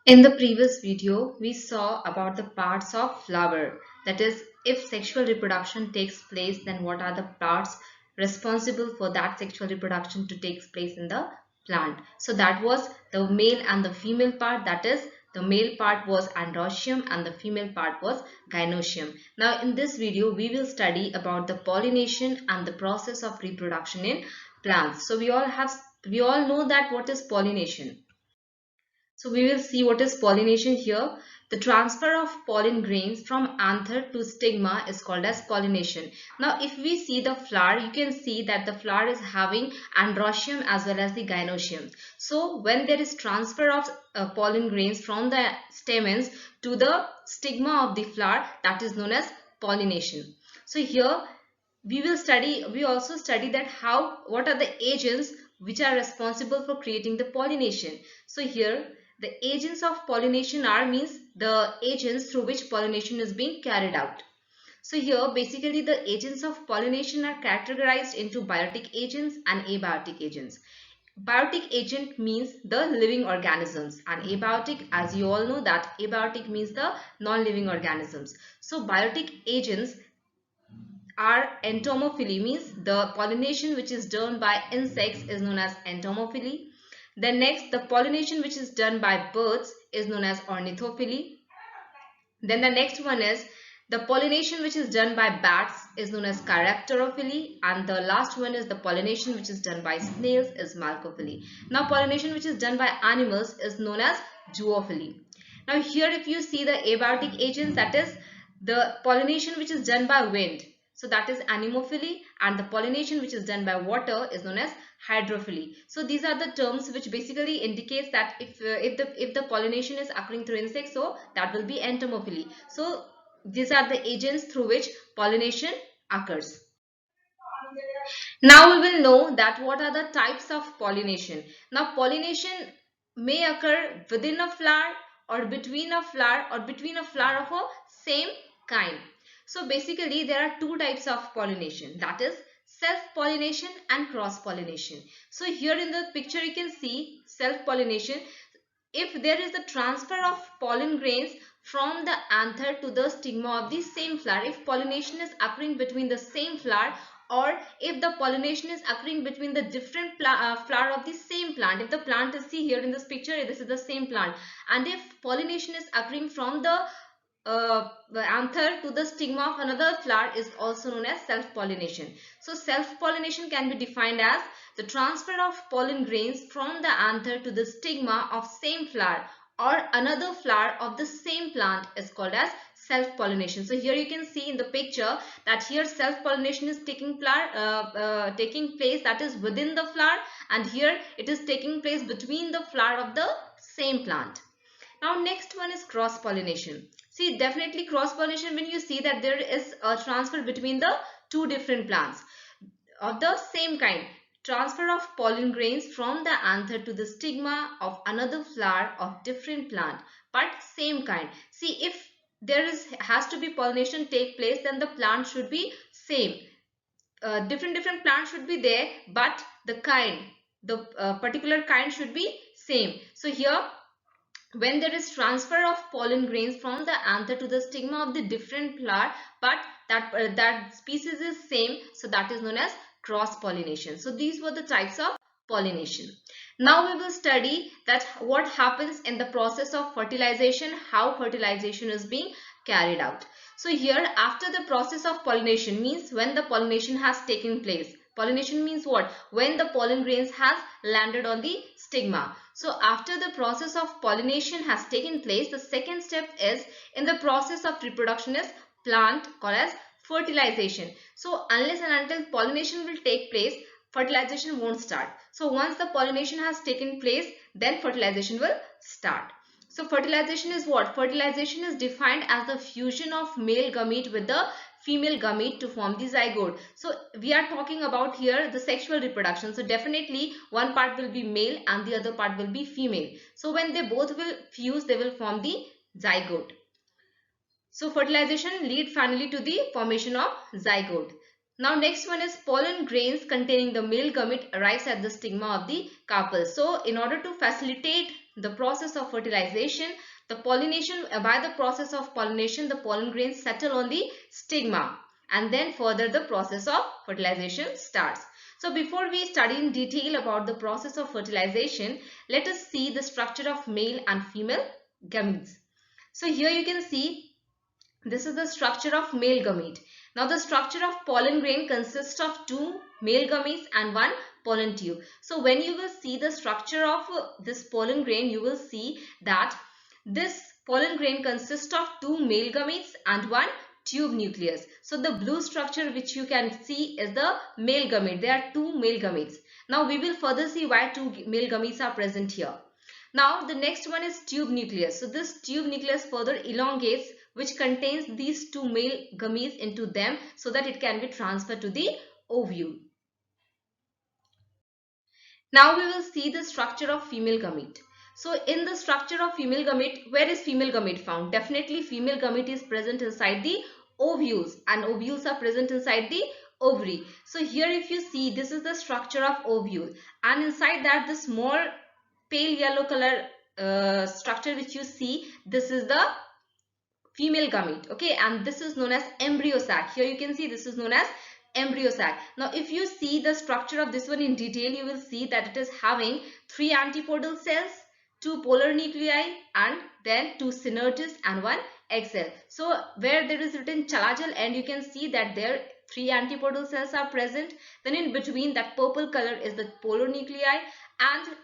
In the previous video, we saw about the parts of flower. That is, if sexual reproduction takes place, then what are the parts responsible for that sexual reproduction to take place in the plant? So that was the male and the female part. That is, the male part was androecium and the female part was gynoecium. Now in this video, we will study about the pollination and the process of reproduction in plants. So we all know that what is pollination. So we will see what is pollination here. The transfer of pollen grains from anther to stigma is called as pollination. Now if we see the flower, you can see that the flower is having androecium as well as the gynoecium. So when there is transfer of pollen grains from the stamens to the stigma of the flower, that is known as pollination. So here we also study that what are the agents which are responsible for creating the pollination. So here the agents of pollination are means the agents through which pollination is being carried out. So here basically the agents of pollination are categorized into biotic agents and abiotic agents. Biotic agent means the living organisms, and abiotic, as you all know, that abiotic means the non-living organisms. So biotic agents are entomophily, means the pollination which is done by insects is known as entomophily. Then next, the pollination which is done by birds is known as ornithophily. Then the next one is the pollination which is done by bats is known as chiropterophily, and the last one is the pollination which is done by snails is malcophily. Now pollination which is done by animals is known as zoophily. Now here if you see the abiotic agents, that is the pollination which is done by wind, so that is anemophily, and the pollination which is done by water is known as hydrophily. So these are the terms which basically indicates that if the pollination is occurring through insects, so that will be entomophily. So these are the agents through which pollination occurs. Now we will know that what are the types of pollination. Now pollination may occur within a flower or between a flower or between a flower of a same kind. So basically there are two types of pollination, that is self-pollination and cross-pollination. So here in the picture you can see self-pollination. If there is a transfer of pollen grains from the anther to the stigma of the same flower, if pollination is occurring between the same flower, or if the pollination is occurring between the different flower of the same plant, if the plant is, see here in this picture, this is the same plant, and if pollination is occurring from the anther to the stigma of another flower, is also known as self-pollination. So self-pollination can be defined as the transfer of pollen grains from the anther to the stigma of same flower or another flower of the same plant is called as self-pollination. So here you can see in the picture that here self-pollination is taking place, that is within the flower, and here it is taking place between the flower of the same plant. Now next one is cross-pollination. See, definitely cross-pollination, when you see that there is a transfer between the two different plants of the same kind, transfer of pollen grains from the anther to the stigma of another flower of different plant but same kind. See, if there has to be pollination take place, then the plant should be same. Different plants should be there, but the particular kind should be same. So here when there is transfer of pollen grains from the anther to the stigma of the different flower, but that species is same, so that is known as cross pollination. So these were the types of pollination. Now we will study that what happens in the process of fertilization, how fertilization is being carried out. So here after the process of pollination, means when the pollination has taken place. Pollination means what? When the pollen grains has landed on the stigma. So after the process of pollination has taken place, the second step is in the process of reproduction is plant called as fertilization. So unless and until pollination will take place, fertilization won't start. So once the pollination has taken place, then fertilization will start. So fertilization is what? Fertilization is defined as the fusion of male gamete with the female gamete to form the zygote. So we are talking about here the sexual reproduction. So definitely one part will be male and the other part will be female. So when they both will fuse, they will form the zygote. So fertilization lead finally to the formation of zygote. Now next one is pollen grains containing the male gamete arrives at the stigma of the carpel. So in order to facilitate the process of fertilization, the pollination, by the process of pollination, the pollen grains settle on the stigma, and then further the process of fertilization starts. So before we study in detail about the process of fertilization, let us see the structure of male and female gametes. So here you can see this is the structure of male gamete. Now the structure of pollen grain consists of two male gametes and one pollen tube. So when you will see the structure of this pollen grain, you will see that this pollen grain consists of two male gametes and one tube nucleus. So the blue structure which you can see is the male gamete. There are two male gametes. Now we will further see why two male gametes are present here. Now the next one is tube nucleus. So this tube nucleus further elongates, which contains these two male gametes into them, so that it can be transferred to the ovule. Now we will see the structure of female gamete. So in the structure of female gamete, where is female gamete found? Definitely female gamete is present inside the ovules, and ovules are present inside the ovary. So here if you see, this is the structure of ovule, and inside that the small pale yellow color structure which you see, this is the female gamete, okay, and this is known as embryo sac. Here you can see this is known as embryo sac. Now if you see the structure of this one in detail, you will see that it is having 3 antipodal cells, 2 polar nuclei, and then 2 synergids and 1 egg cell. So where there is written chalajal end, you can see that there 3 antipodal cells are present. Then in between, that purple color is the polar nuclei, and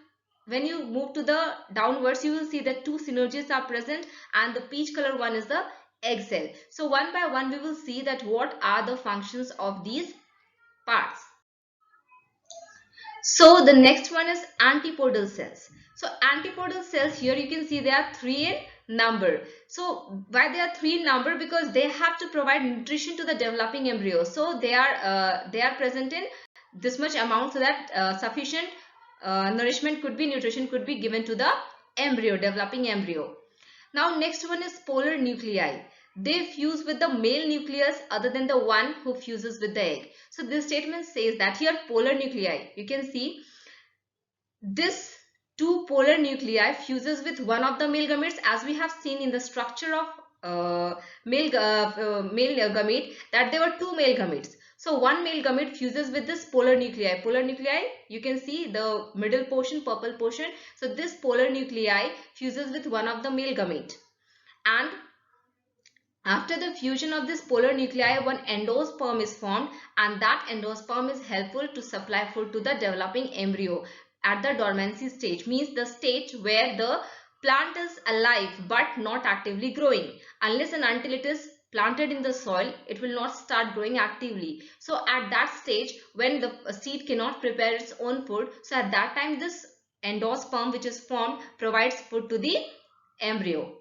when you move to the downwards, you will see that 2 synergids are present, and the peach color one is the egg cell. So one by one we will see that what are the functions of these parts. So the next one is antipodal cells. So antipodal cells, here you can see they are 3 in number. So why they are 3 in number? Because they have to provide nutrition to the developing embryo. So they are present in this much amount, so that sufficient nourishment could be, nutrition could be given to the embryo, developing embryo. Now next one is polar nuclei. They fuse with the male nucleus other than the one who fuses with the egg. So this statement says that here polar nuclei, you can see this 2 polar nuclei fuses with one of the male gametes, as we have seen in the structure of male gamete, that there were 2 male gametes. So one male gamete fuses with this polar nuclei. Polar nuclei, you can see the middle portion, purple portion. So this polar nuclei fuses with one of the male gamete, and after the fusion of this polar nuclei, one endosperm is formed, and that endosperm is helpful to supply food to the developing embryo at the dormancy stage, means the stage where the plant is alive but not actively growing. Unless and until it is planted in the soil, it will not start growing actively. So at that stage, when the seed cannot prepare its own food, so at that time this endosperm which is formed provides food to the embryo.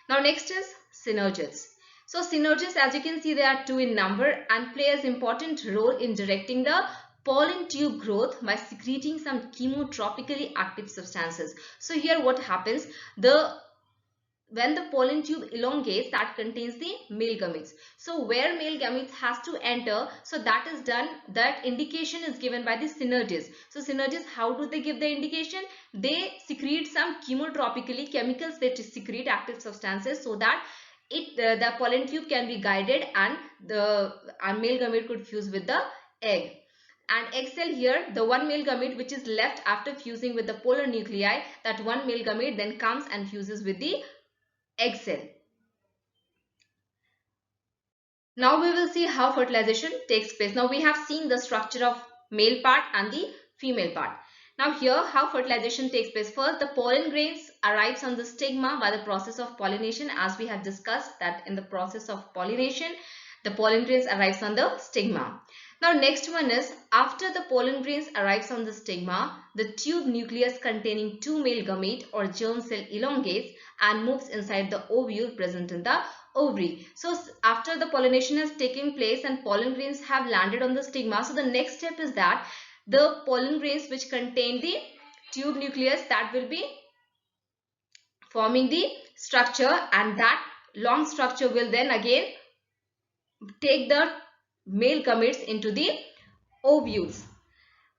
Now next is synergids. So synergids, as you can see, they are 2 in number and play an important role in directing the pollen tube growth by secreting some chemotropically active substances. So here what happens, when the pollen tube elongates, that contains the male gametes. So where male gametes has to enter, so that is done, that indication is given by the synergids. So synergids, how do they give the indication? They secrete some chemotropically, chemicals that secrete active substances, so that the pollen tube can be guided, and the male gamete could fuse with the egg. And egg cell, here the one male gamete which is left after fusing with the polar nuclei, that one male gamete then comes and fuses with the egg cell. Now we will see how fertilization takes place. Now we have seen the structure of male part and the female part. Now here how fertilization takes place. First, the pollen grains arrives on the stigma by the process of pollination, as we have discussed that in the process of pollination the pollen grains arrives on the stigma. Now next one is, after the pollen grains arrives on the stigma, the tube nucleus containing 2 male gamete or germ cell elongates and moves inside the ovule present in the ovary. So after the pollination has taken place and pollen grains have landed on the stigma, so the next step is that the pollen grains which contain the tube nucleus, that will be forming the structure, and that long structure will then again take the male gametes into the ovules.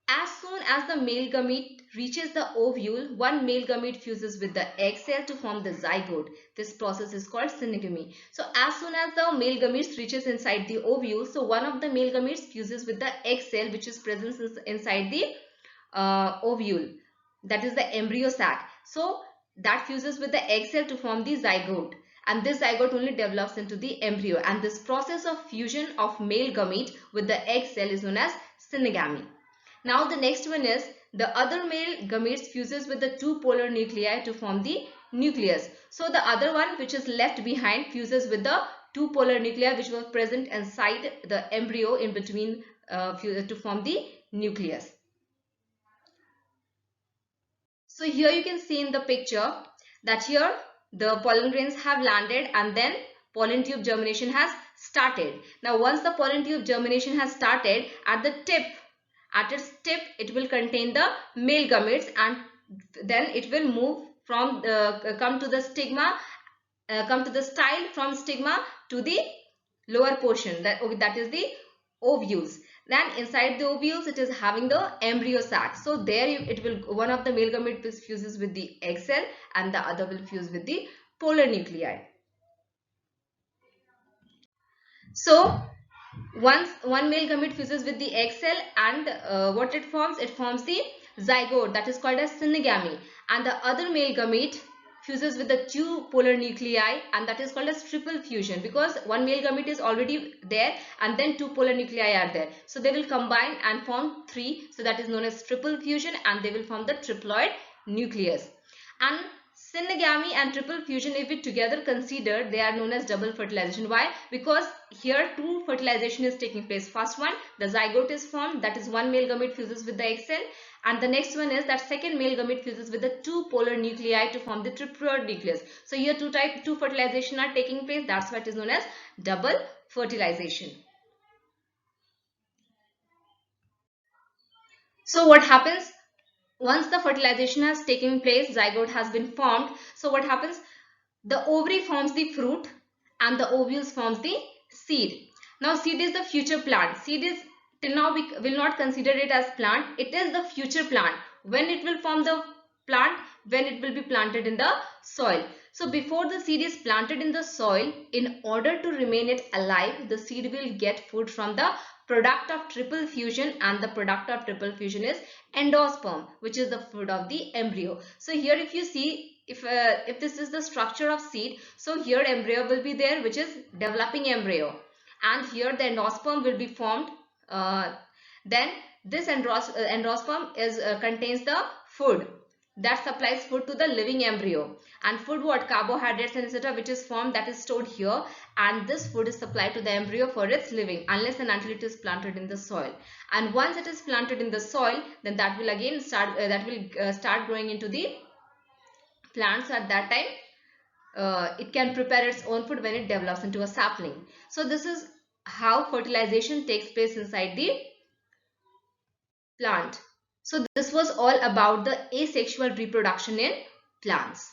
As soon as the male gamete reaches the ovule, one male gamete fuses with the egg cell to form the zygote. This process is called synegamy. So as soon as the male gamete reaches inside the ovule, so one of the male gametes fuses with the egg cell which is present inside the ovule, that is the embryo sac. So that fuses with the egg cell to form the zygote, and this zygote only develops into the embryo, and this process of fusion of male gamete with the egg cell is known as synegamy. Now the next one is the other male gametes fuses with the two polar nuclei to form the nucleus. So the other one which is left behind fuses with the two polar nuclei which were present inside the embryo in between to form the nucleus. So here you can see in the picture that here the pollen grains have landed and then pollen tube germination has started. Now once the pollen tube germination has started, at its tip it will contain the male gametes, and then it will move from come to the stigma, come to the style from stigma to the lower portion, that is the ovules. Then inside the ovules it is having the embryo sac. So there it will, one of the male gamete fuses with the egg cell and the other will fuse with the polar nuclei. So once one male gamete fuses with the egg cell, and what it forms? It forms the zygote, that is called as synegamy, and the other male gamete fuses with the two polar nuclei, and that is called as triple fusion, because one male gamete is already there and then two polar nuclei are there. So they will combine and form three, so that is known as triple fusion, and they will form the triploid nucleus. And synegamy and triple fusion, if we together consider, they are known as double fertilization. Why? Because here two fertilization is taking place. First one, the zygote is formed, that is one male gamete fuses with the egg cell, and the next one is that second male gamete fuses with the two polar nuclei to form the triploid nucleus. So here two fertilization are taking place, that's why it is known as double fertilization. So what happens? Once the fertilization has taken place, zygote has been formed. So what happens? The ovary forms the fruit and the ovules forms the seed. Now seed is the future plant. Seed is, till now we will not consider it as plant. It is the future plant. When it will form the plant? When it will be planted in the soil. So before the seed is planted in the soil, in order to remain it alive, the seed will get food from the product of triple fusion, and the product of triple fusion is endosperm, which is the food of the embryo. So here if you see, if this is the structure of seed, so here embryo will be there, which is developing embryo, and here the endosperm will be formed. Then this endosperm is contains the food that supplies food to the living embryo, and food, what? Carbohydrates and etc., which is formed, that is stored here, and this food is supplied to the embryo for its living, unless and until it is planted in the soil. And once it is planted in the soil, then that will again start growing into the plants. At that time it can prepare its own food when it develops into a sapling. So this is how fertilization takes place inside the plant. So this was all about the asexual reproduction in plants.